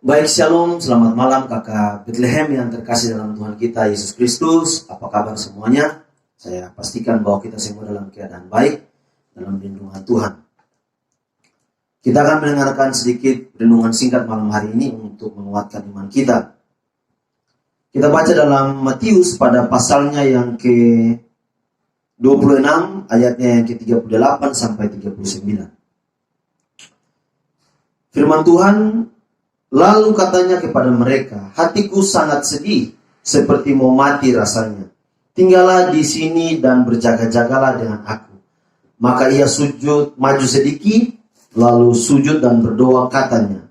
Baik, shalom, selamat malam kakak Bethlehem yang terkasih dalam Tuhan kita Yesus Kristus. Apa kabar semuanya? Saya pastikan bahwa kita semua dalam keadaan baik, dalam lindungan Tuhan. Kita akan mendengarkan sedikit renungan singkat malam hari ini untuk menguatkan iman kita. Kita baca dalam Matius pada pasalnya yang ke-26, ayatnya yang ke-38 sampai 39. Firman Tuhan, lalu katanya kepada mereka, hatiku sangat sedih, seperti mau mati rasanya. Tinggallah di sini dan berjaga-jagalah dengan aku. Maka ia sujud, maju sedikit, lalu sujud dan berdoa katanya,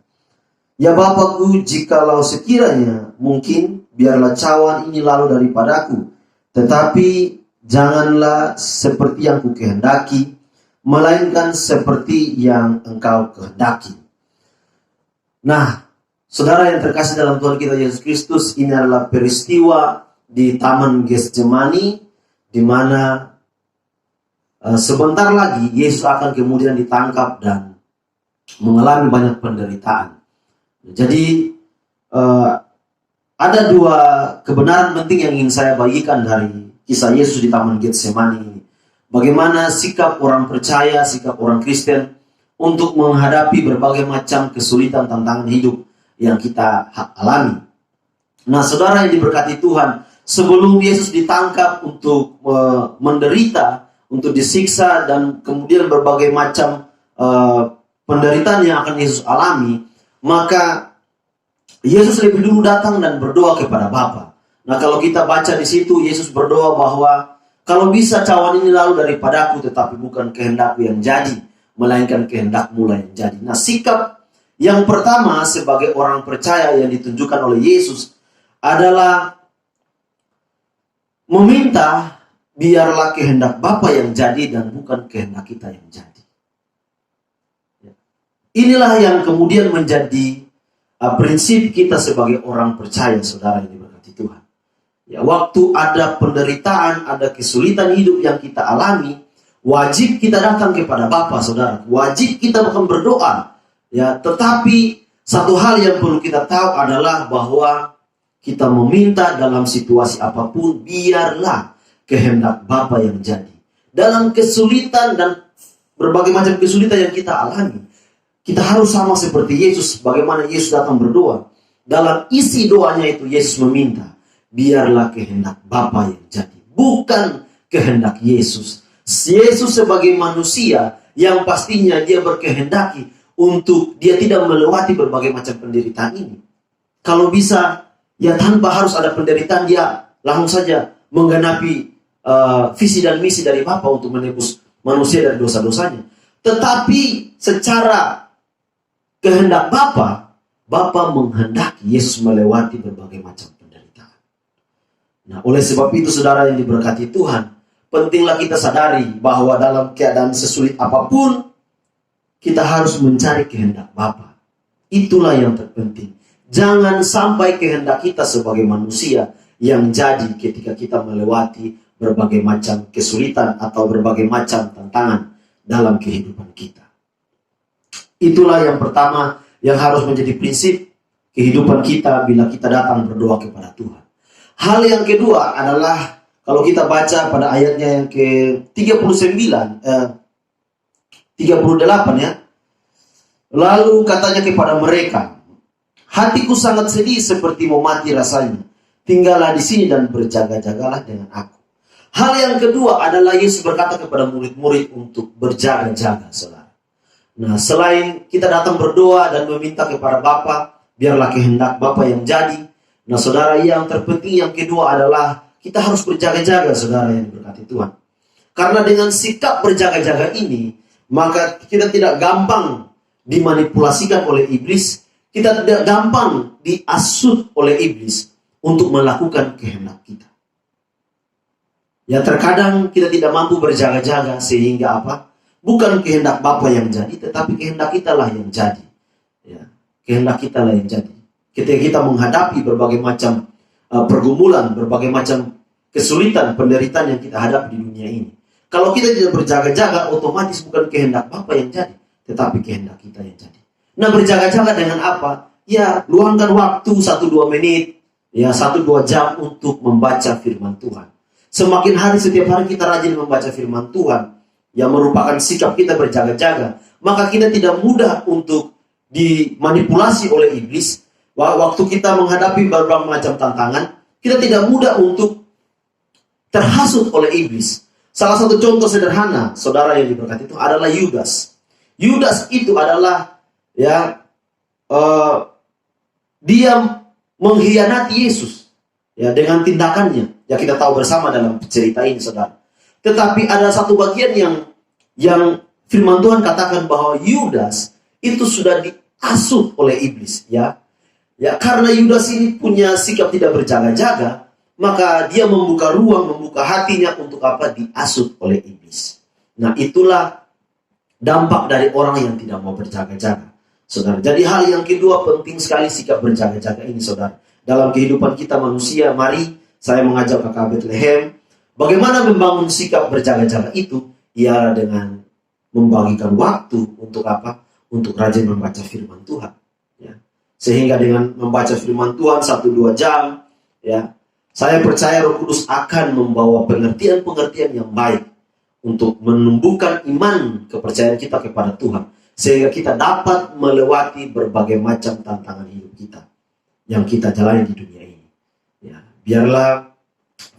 ya Bapakku, jikalau sekiranya mungkin, biarlah cawan ini lalu daripadaku. Tetapi janganlah seperti yang kukehendaki, melainkan seperti yang Engkau kehendaki. Nah, saudara yang terkasih dalam Tuhan kita Yesus Kristus, ini adalah peristiwa di Taman Getsemani, di mana sebentar lagi Yesus akan kemudian ditangkap dan mengalami banyak penderitaan. Jadi ada dua kebenaran penting yang ingin saya bagikan dari kisah Yesus di Taman Getsemani ini. Bagaimana sikap orang percaya, sikap orang Kristen untuk menghadapi berbagai macam kesulitan tantangan hidup yang kita alami. Nah, saudara yang diberkati Tuhan, sebelum Yesus ditangkap untuk menderita, untuk disiksa, dan kemudian berbagai macam penderitaan yang akan Yesus alami, maka Yesus lebih dulu datang dan berdoa kepada Bapa. Nah, kalau kita baca di situ, Yesus berdoa bahwa kalau bisa cawan ini lalu daripadaku, tetapi bukan kehendakku yang jadi, melainkan kehendak-Mu yang jadi. Nah, sikap yang pertama sebagai orang percaya yang ditunjukkan oleh Yesus adalah meminta biarlah kehendak Bapa yang jadi dan bukan kehendak kita yang jadi. Inilah yang kemudian menjadi prinsip kita sebagai orang percaya, saudara yang diberkati Tuhan. Ya, waktu ada penderitaan, ada kesulitan hidup yang kita alami, wajib kita datang kepada Bapa, saudara. Wajib kita akan berdoa. Ya, tetapi satu hal yang perlu kita tahu adalah bahwa kita meminta dalam situasi apapun, biarlah kehendak Bapa yang jadi. Dalam kesulitan dan berbagai macam kesulitan yang kita alami, kita harus sama seperti Yesus. Bagaimana Yesus datang berdoa. Dalam isi doanya itu Yesus meminta, biarlah kehendak Bapa yang jadi, bukan kehendak Yesus. Yesus sebagai manusia yang pastinya dia berkehendaki untuk dia tidak melewati berbagai macam penderitaan ini. Kalau bisa, ya tanpa harus ada penderitaan, dia langsung saja menggenapi visi dan misi dari Bapa untuk menebus manusia dari dosa-dosanya. Tetapi secara kehendak Bapa menghendaki Yesus melewati berbagai macam penderitaan. Nah, oleh sebab itu saudara yang diberkati Tuhan, pentinglah kita sadari bahwa dalam keadaan sesulit apapun, kita harus mencari kehendak Bapa. Itulah yang terpenting. Jangan sampai kehendak kita sebagai manusia yang jadi ketika kita melewati berbagai macam kesulitan atau berbagai macam tantangan dalam kehidupan kita. Itulah yang pertama yang harus menjadi prinsip kehidupan kita bila kita datang berdoa kepada Tuhan. Hal yang kedua adalah, kalau kita baca pada ayatnya yang ke-38 ya. Lalu katanya kepada mereka, hatiku sangat sedih seperti mau mati rasanya. Tinggallah di sini dan berjaga-jagalah dengan aku. Hal yang kedua adalah Yesus berkata kepada murid-murid untuk berjaga-jaga, saudara. Nah, selain kita datang berdoa dan meminta kepada Bapa, biarlah kehendak Bapa yang jadi. Nah, saudara, yang terpenting yang kedua adalah kita harus berjaga-jaga, saudara yang diberkati Tuhan. Karena dengan sikap berjaga-jaga ini, maka kita tidak gampang dimanipulasikan oleh iblis. Kita tidak gampang diasut oleh iblis untuk melakukan kehendak kita. Ya, terkadang kita tidak mampu berjaga-jaga sehingga apa? Bukan kehendak Bapa yang jadi, tetapi kehendak kita lah yang jadi. Ya, kehendak kita lah yang jadi. Ketika kita menghadapi berbagai macam pergumulan, berbagai macam kesulitan, penderitaan yang kita hadapi di dunia ini. Kalau kita tidak berjaga-jaga, otomatis bukan kehendak Bapa yang jadi, tetapi kehendak kita yang jadi. Nah, berjaga-jaga dengan apa? ya luangkan waktu 1-2 menit, ya 1-2 jam untuk membaca firman Tuhan. Semakin hari, setiap hari kita rajin membaca firman Tuhan, yang merupakan sikap kita berjaga-jaga, maka kita tidak mudah untuk dimanipulasi oleh iblis. Waktu kita menghadapi berbagai macam tantangan, kita tidak mudah untuk terhasut oleh iblis. Salah satu contoh sederhana, saudara yang diberkati itu adalah Yudas. Yudas itu adalah dia mengkhianati Yesus ya dengan tindakannya. Ya kita tahu bersama dalam cerita ini, saudara. Tetapi ada satu bagian yang firman Tuhan katakan bahwa Yudas itu sudah diasuh oleh iblis, ya. Ya, karena Yudas ini punya sikap tidak berjaga-jaga, maka dia membuka ruang, membuka hatinya untuk apa? Diasuh oleh iblis. Nah, itulah dampak dari orang yang tidak mau berjaga-jaga, saudara. Jadi hal yang kedua, penting sekali sikap berjaga-jaga ini, saudara. Dalam kehidupan kita manusia, mari saya mengajak kakak Bethlehem, bagaimana membangun sikap berjaga-jaga itu? Ya dengan membagikan waktu untuk apa? Untuk rajin membaca firman Tuhan. Ya. Sehingga dengan membaca firman Tuhan 1-2 jam, ya, saya percaya Roh Kudus akan membawa pengertian-pengertian yang baik untuk menumbuhkan iman kepercayaan kita kepada Tuhan, sehingga kita dapat melewati berbagai macam tantangan hidup kita yang kita jalani di dunia ini. Ya, biarlah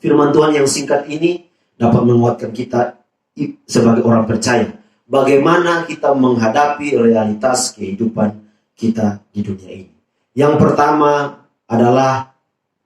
firman Tuhan yang singkat ini dapat menguatkan kita sebagai orang percaya, bagaimana kita menghadapi realitas kehidupan kita di dunia ini. Yang pertama adalah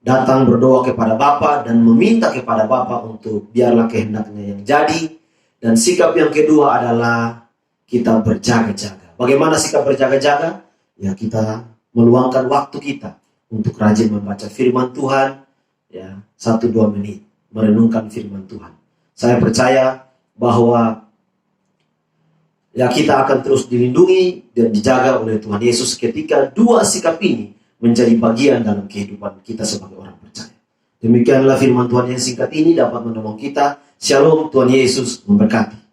datang berdoa kepada Bapa dan meminta kepada Bapa untuk biarlah kehendaknya yang jadi. Dan sikap yang kedua adalah kita berjaga-jaga. Bagaimana sikap berjaga-jaga? Ya kita meluangkan waktu kita untuk rajin membaca firman Tuhan, ya 1-2 menit merenungkan firman Tuhan. Saya percaya bahwa ya kita akan terus dilindungi dan dijaga oleh Tuhan Yesus ketika dua sikap ini menjadi bagian dalam kehidupan kita sebagai orang percaya. Demikianlah firman Tuhan yang singkat ini dapat menolong kita. Shalom, Tuhan Yesus memberkati.